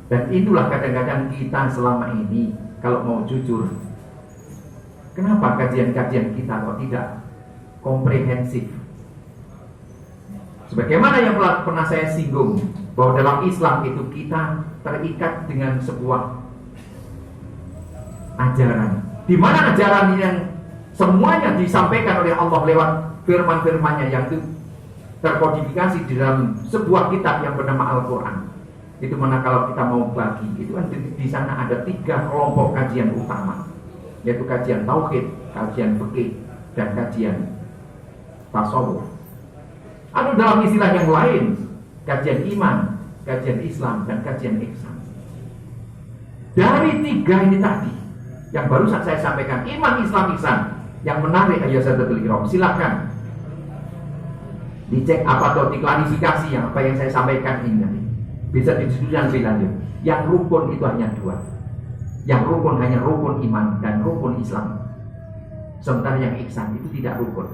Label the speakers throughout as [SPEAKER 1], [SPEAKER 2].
[SPEAKER 1] Dan itulah kadang-kadang kita selama ini, kalau mau jujur, kenapa kajian-kajian kita kok tidak komprehensif? Sebagaimana yang pernah saya singgung, bahwa dalam Islam itu kita terikat dengan sebuah ajaran, di mana ajaran yang semuanya disampaikan oleh Allah lewat firman-firmannya yang itu terkodifikasi di dalam sebuah kitab yang bernama Al-Quran. Itu mana kalau kita mau bagi, itu kan di sana ada 3 kelompok kajian utama, yaitu kajian tauhid, kajian fikih, dan kajian tasawuf. Ada dalam istilah yang lain, kajian iman, kajian Islam, dan kajian ihsan. Dari 3 ini tadi, yang baru saya sampaikan, iman, Islam, ihsan, yang menarik ayat sadatul kiram, silakan dicek apa atau diklarifikasi yang apa yang saya sampaikan ini nanti. Bisa didiskusikan lebih lanjut. Yang rukun itu hanya 2. Yang rukun hanya rukun iman dan rukun Islam. Sementara yang ihsan itu tidak rukun.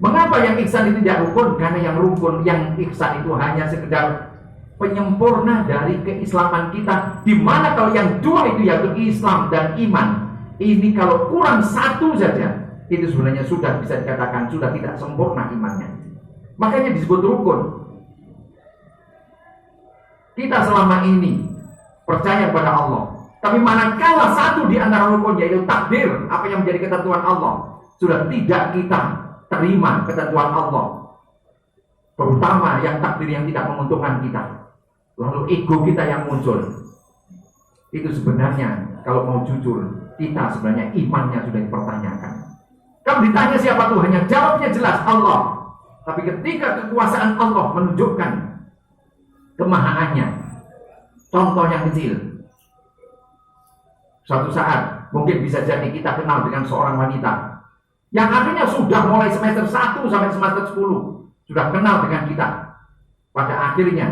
[SPEAKER 1] Mengapa yang ihsan itu tidak rukun? Karena yang rukun, yang ihsan itu hanya sekedar penyempurna dari keislaman kita. Dimana kalau yang 2 itu yaitu Islam dan iman, ini kalau kurang 1 saja, itu sebenarnya sudah bisa dikatakan sudah tidak sempurna imannya. Makanya disebut rukun. Kita selama ini percaya kepada Allah, tapi manakala 1 di antara rukun, yaitu takdir, apa yang menjadi ketentuan Allah, sudah tidak kita terima ketentuan Allah, terutama yang takdir yang tidak menguntungkan kita, lalu ego kita yang muncul. Itu sebenarnya kalau mau jujur, kita sebenarnya imannya sudah dipertanyakan. Kamu ditanya siapa Tuhannya, jawabnya jelas Allah. Tapi ketika kekuasaan Allah menunjukkan kemahaannya, contoh yang kecil, suatu saat mungkin bisa jadi kita kenal dengan seorang wanita yang akhirnya sudah mulai semester 1 sampai semester 10 sudah kenal dengan kita. Pada akhirnya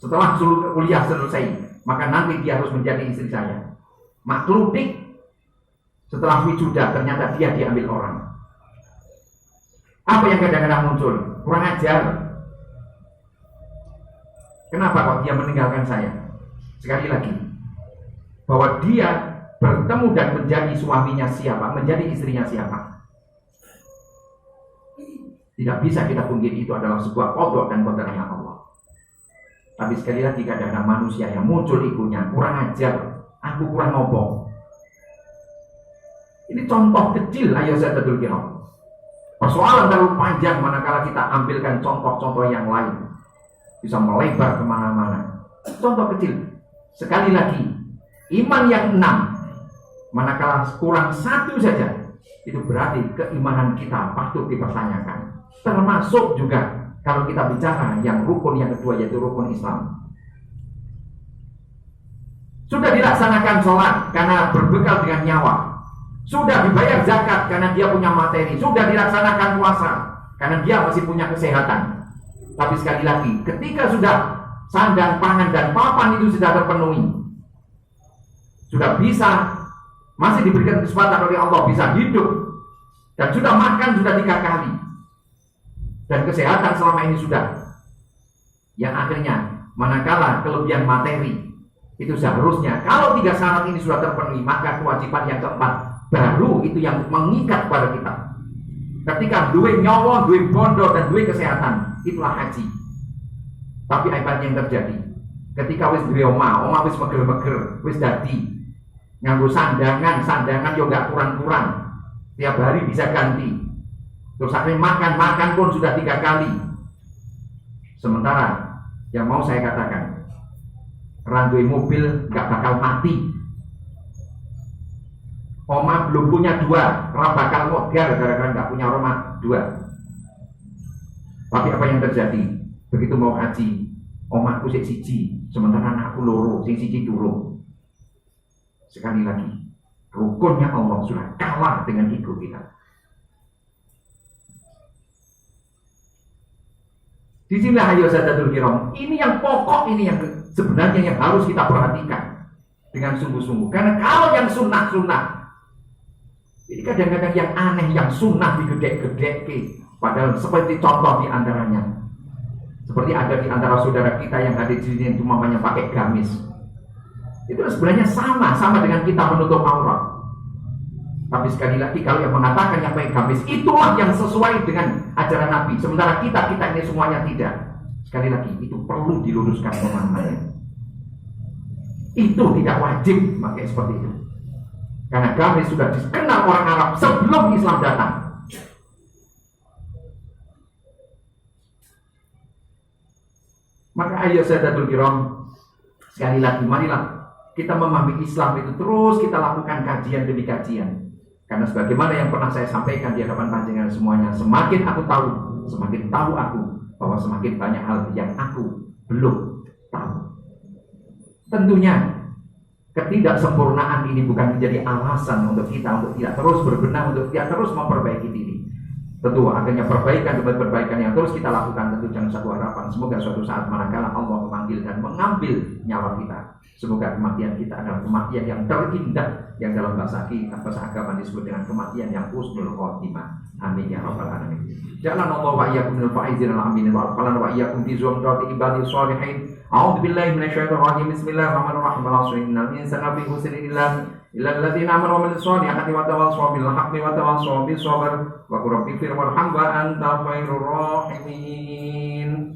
[SPEAKER 1] setelah kuliah selesai, maka nanti dia harus menjadi istri saya. Makludik, setelah wisuda ternyata dia diambil orang. Apa yang kadang-kadang muncul? Kurang ajar. Kenapa kok dia meninggalkan saya? Sekali lagi, bahwa dia bertemu dan menjadi suaminya siapa, menjadi istrinya siapa, tidak bisa kita pungkiri itu adalah sebuah kodok dan qadarnya Allah. Tapi sekali lagi kadang-kadang manusia yang muncul egonya, kurang ajar, aku kurang ngomong. Ini contoh kecil ayat sadatul kiram. Persoalan terlalu panjang manakala kita ambilkan contoh-contoh yang lain, bisa melebar kemana-mana. Contoh kecil, sekali lagi, iman yang 6, manakala kurang 1 saja, itu berarti keimanan kita patut dipertanyakan. Termasuk juga kalau kita bicara yang rukun yang kedua, yaitu rukun Islam. Sudah dilaksanakan sholat karena berbekal dengan nyawa, sudah dibayar zakat karena dia punya materi, sudah dilaksanakan puasa karena dia masih punya kesehatan. Tapi sekali lagi, ketika sudah sandang, pangan, dan papan itu sudah terpenuhi, sudah bisa, masih diberikan kesempatan oleh Allah bisa hidup, dan sudah makan sudah 3 kali, dan kesehatan selama ini sudah, yang akhirnya manakala kelebihan materi itu seharusnya kalau 3 syarat ini sudah terpenuhi, maka kewajiban yang keempat baru itu yang mengikat pada kita. Ketika duwe nyawa, duwe bondo, dan duwe kesehatan, itulah haji. Tapi apa yang terjadi? Ketika wis duwe omah wis meger-meger, wis dadi nganggo sandangan yo gak kurang-kurang, tiap hari bisa ganti. Terus akhirnya makan pun sudah 3 kali. Sementara yang mau saya katakan, randuwe mobil gak bakal mati. Oma belum punya 2, bakal modal gara-gara gak punya rumah 2. Tapi apa yang terjadi? Begitu mau haji, omaku sik 1, sementara anakku 2, sing 1 turun. Sekali lagi, rukunnya Allah sudah kalah dengan ego kita. Di sini ayo sadatul kiram. Ini yang pokok, ini yang sebenarnya yang harus kita perhatikan dengan sungguh-sungguh. Karena kalau yang sunnah-sunnah, ini kadang-kadang yang aneh, yang sunnah digedek-gedek, padahal seperti contoh di antaranya, seperti ada di antara saudara kita yang ada di sini yang cuma pakai gamis. Itu sebenarnya sama dengan kita menutup aurat. Tapi sekali lagi, kalau yang mengatakan yang pakai gamis itulah yang sesuai dengan ajaran Nabi, sementara kita ini semuanya tidak. Sekali lagi, itu perlu diluruskan pemahamannya. Itu tidak wajib pakai seperti itu, karena gamis sudah dikenal orang Arab sebelum Islam datang. Maka ayo sahabatul kiram, sekali lagi marilah kita memahami Islam itu terus kita lakukan kajian demi kajian. Karena sebagaimana yang pernah saya sampaikan di hadapan panjenengan semuanya, semakin aku tahu, semakin tahu aku bahwa semakin banyak hal yang aku belum tahu. Tentunya ketidaksempurnaan ini bukan menjadi alasan untuk kita untuk tidak terus berbenah, untuk tidak terus memperbaiki diri. Tentu akhirnya perbaikan demi perbaikan yang terus kita lakukan tentu jangan satu harapan. Semoga suatu saat manakala Allah memanggil dan mengambil nyawa kita, semoga kematian kita adalah kematian yang terindah, yang dalam bahasa agama disebut dengan kematian yang husnul khotimah. Amin ya rabbal alamin. Ja'alana Allah wa iyyakum minal faizin amin wa arfalana wa iyyakum fi zumrati ibadis shalihin. A'udzu billahi minasyaitonir rajim. Bismillahirrahmanirrahim. Innal insana fi khusrin illa alladziina aamanu wa 'amilus shalihati wa tawassaw bil haqqi wa tawassaw bis sabr wa qul rabbi ighfir warham wa anta khairur rahimin.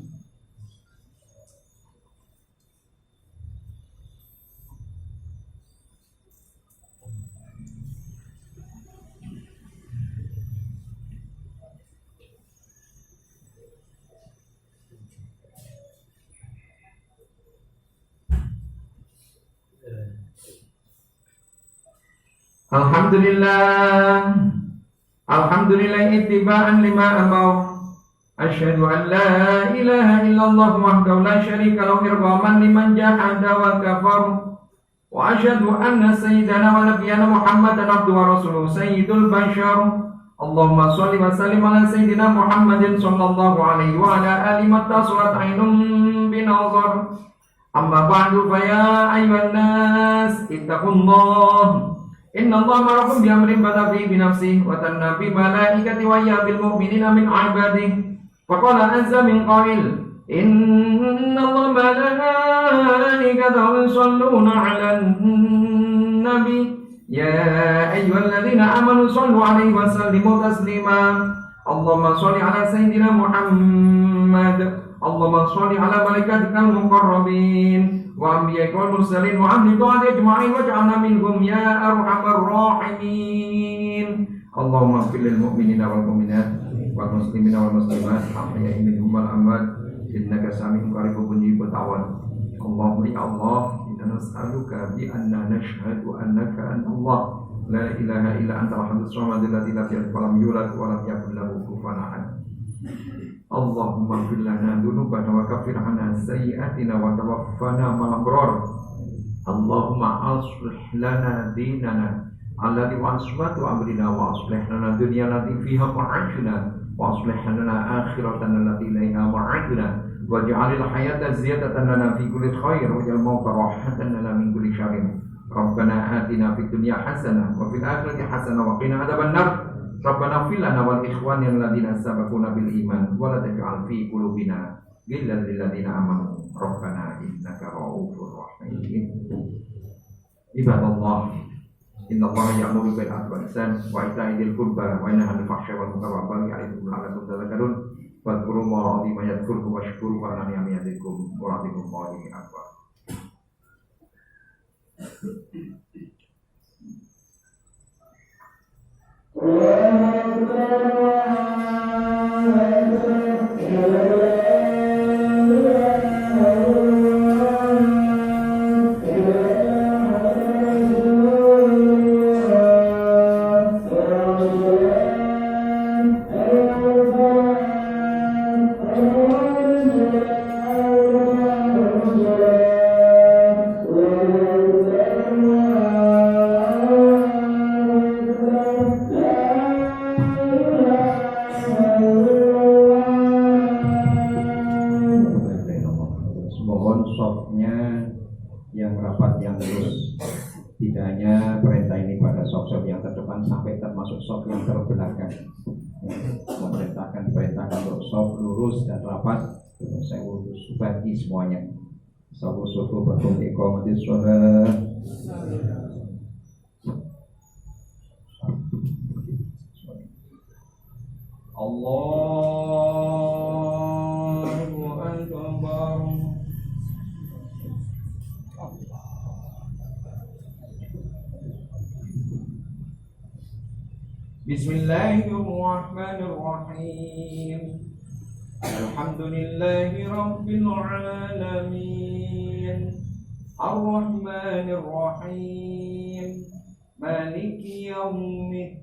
[SPEAKER 1] Alhamdulillah ittiba'an lima amaw. Asyhadu an la ilaha illallah wahdahu la syarika lahu irghaman liman jahada wa kafar. Wa asyhadu anna sayyidana wa nabiyyana Muhammadan abduhu wa rasuluhu sayyidul bashar. Allahumma shalli wa sallim ala sayyidina Muhammadin sallallahu alaihi wa ala alihi wa tasalat ainun binazar. Amma ba'du fa ya ayyuhan nas ittaqullah. Inna Allah ma'akum bi amrin bada fi binafsihi wa tanna bi malaikati wa ya bil mu'minina min ibadihi. Fa qala azza min qail inna Allah malaikatahu yusalluna 'alan nabi ya ayyuhalladzina amanu sallu 'alaihi wa sallimu taslima. Allahumma shalli 'ala sayyidina Muhammad. Allahumma shalli 'ala malaikatikal muqarrabin wa anbiya'ika wal mursalin wa ahli ta'ati ajma'in waj'alna minhum ya arhamar rahimin. Allahumma ighfir lil mu'minina wal mu'minat wal muslimina wal muslimat ahya'i minhum wal amwat innaka sami'un qaribun mujibud da'wat. Allahumma ya Allah, inna nas'aluka bi anna nashhadu annaka antallah la ilaha illa anta al-ahadus samad alladzi lam yalid wa lam yulad wa lam yakul lahu kufuwan ahad. Allahumma ighfir lana dzunubana wa kaffir 'anna sayyi'atina wa tawaffana ma'al abrar. Allahumma aslih lana dinana alladzi wasmatu amrina wa aslih lana dunyana allati fiha ma'ashuna wa aslih lana akhiratana allati ilaiha ma'aduna waj'alil hayata ziyadatan lana fi kulli khair waj'al mauta rahatan lana min kulli syarrin. Rabbana atina fid dunya hasanah wa fil akhirati hasanah wa qina adzabannar. Rabbana fil lana wal ikhwanil ladzina sabaquna bil iman wa la taj'al fi qulubina ghillan lil ladzina amanu rabbana innaka ra'ufur rahim. Ibadallah, innallaha ya'muru bil 'adli wal ihsan wa ita'i dzil qurba wa yanha 'anil fahsya'i wal munkari wa baghi 'ya'idukum la'allakum tadhakkarun. Fadhkurullaha 'azima yadhkurkum washkuruhu 'ala ni'amihi yazidkum wa radhikumullahu akbar.
[SPEAKER 2] sawu sufufakum iqamatis shalah. Allahu akbar. Bismillahirrahmanirrahim. Alhamdulillahi rabbil alamin. Ar-Rahmanir Rahim. Maliki yaumiddin.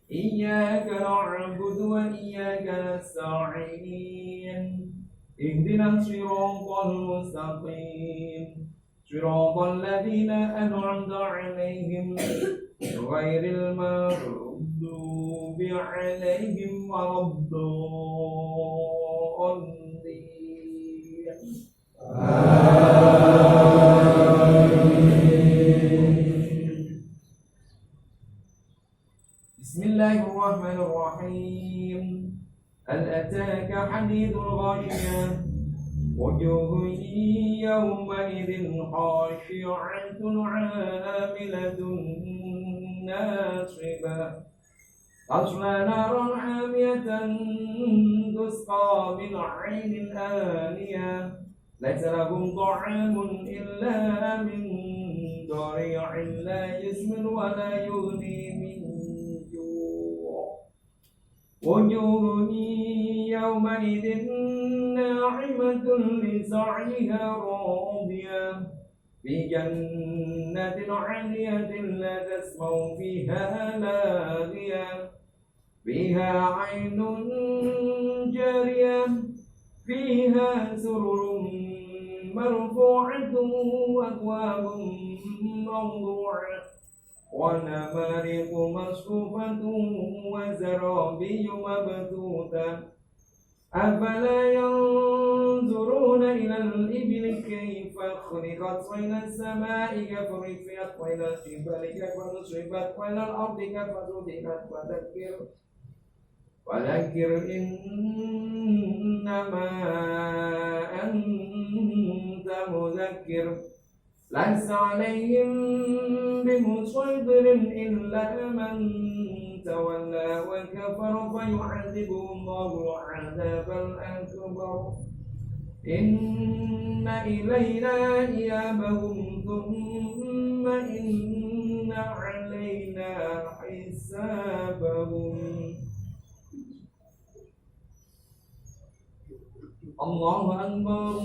[SPEAKER 2] Iyyaka na'budu wa iyyaka nasta'in. Ihdinas siratal mustaqim. Siratal ladzina an'amta 'alaihim ghairil maghdubi 'alaihim waladdallin. Bismillahirrahmanirrahim. Hal ataka hadithul ghashiyah. Wujuhun yawmaidin khashi'atun 'amilatun nasibah. Tasla naran 'amiyatan tusqa min 'ainin aniyah. Laisa lahum ta'amun illa min dhari'in la yusmin wa la yughni min ju'. Wujuhun yawmaidin na'imatun li sa'yiha radiyah. Fi jannatin 'aliyatin la tasma'u fiha laghiyah. Fiha 'ainun jariyah. Fiha sururun marfu'atun wa akwabun mawdu'ah wa namariqu masfufatun wa zarabiyyu mabthutah. Afala yanzuruna ila al-ibli kayfa khuliqat wa ila as-sama'i kayfa rufiyat wa ila al-jibali kayfa nusibat wa ila al-ardi kayfa sudihat. Wadzakkir innama anta mudzakkir lasta 'alaihim bimusaytirin illa man tawalla wa kafara fayu'adzibuhu Allahu 'adzabal akbar. Inna ilayna iyabahum thumma inna 'alaina hisabahum. Allahu akbar.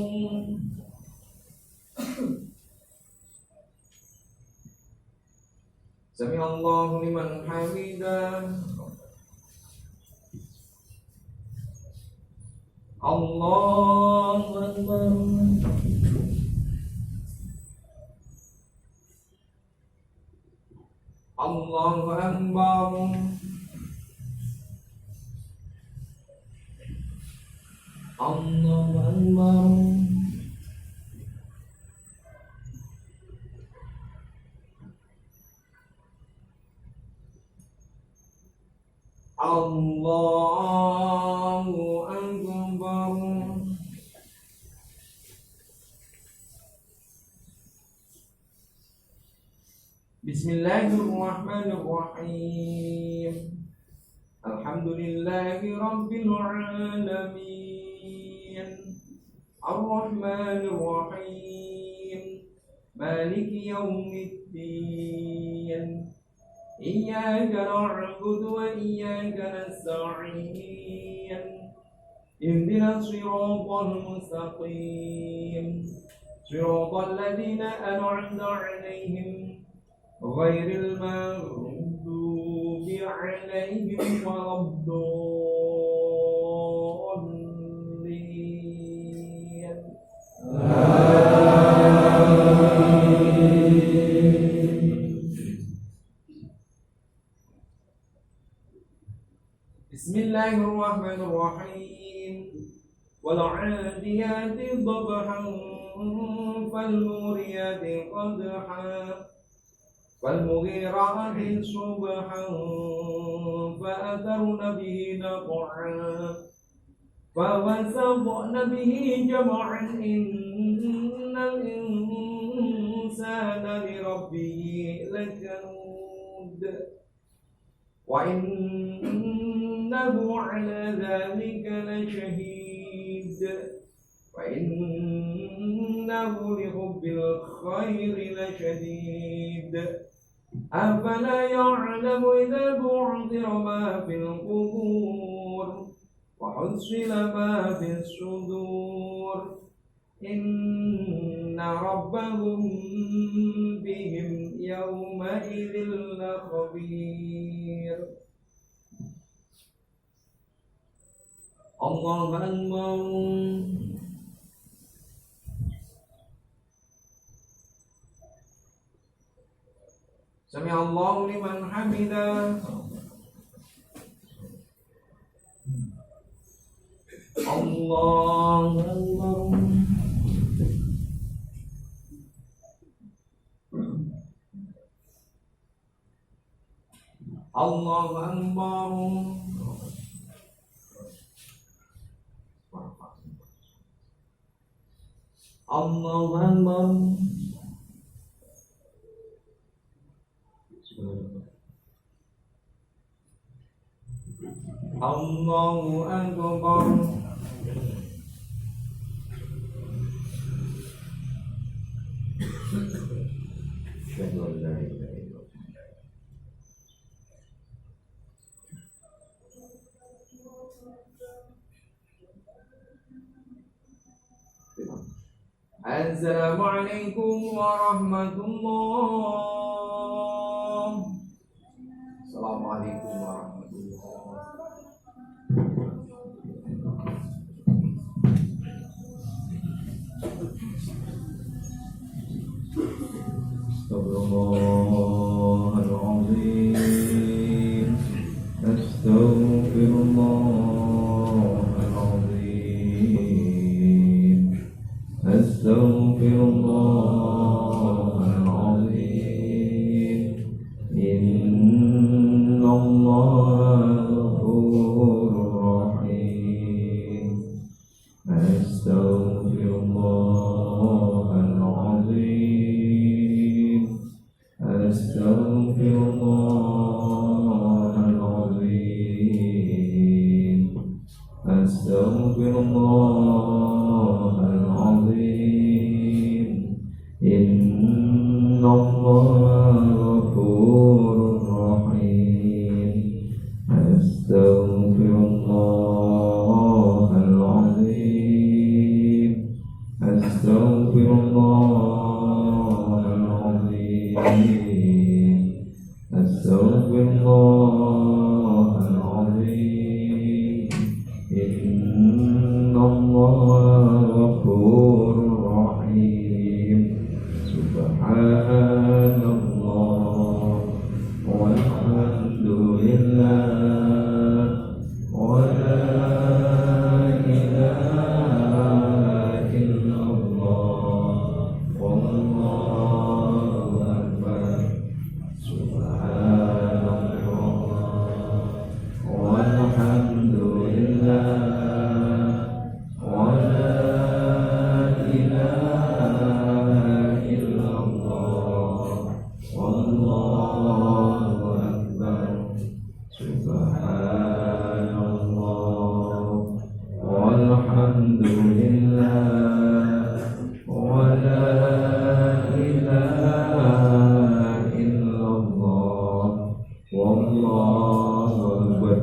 [SPEAKER 2] Sami Allahu liman hamidah. Allahu akbar. Allahu akbar. Allahu akbar. Allahu akbar. Bismillahirrahmanirrahim. Alhamdulillahi rabbil alamin. Ar-Rahmanir Rahim. Maliki yaumiddin. Iyyaka na'budu wa iyyaka nasta'in. Ihdinas siratal mustaqim. Siratal ladzina an'amta 'alaihim ghairil maghdubi 'alaihim waladdallin. Bismillahirrahmanirrahim. Wal 'adiyati dhabhan fal muriyati qadhan fal mughirati subhan fa atharna bihi naq'an فوسطن به جمعا إن الإنسان لربه لكنود وإنه على ذلك لشهيد وإنه لحب الخير لشديد أفلا يعلم إذا بعثر ما في القبور وحصل ما في الصدور إن ربهم بهم يومئذ لخبير. الله أكبر. سمع الله لمن حمده. الله أكبر. الله أكبر. الله أكبر. الله أكبر. أشهد أن لا إله إلا الله. السلام عليكم ورحمة الله. السلام عليكم ورحمة الله. Astaghfirullahaladzim. Astaghfirullahaladzim. Astaghfirullahaladzim. Innallaha ghafurur rahim. Astaghfirullahaladzim. Astaghfirullahaladzim. Astaghfirullahaladzim. Innallaha ghafurur rahim. Astaghfirullahaladzim. Astaghfirullahaladzim. Astaghfirullahaladzim. Innallaha ghafurur rahim. Subhanallah walhamdulillah wa la ilaha illallah wallahu akbar. Subhanallah walhamdulillah wa la ilaha illallah wallahu akbar. Subhanallah walhamdulillah wa la ilaha illallah wallahu akbar.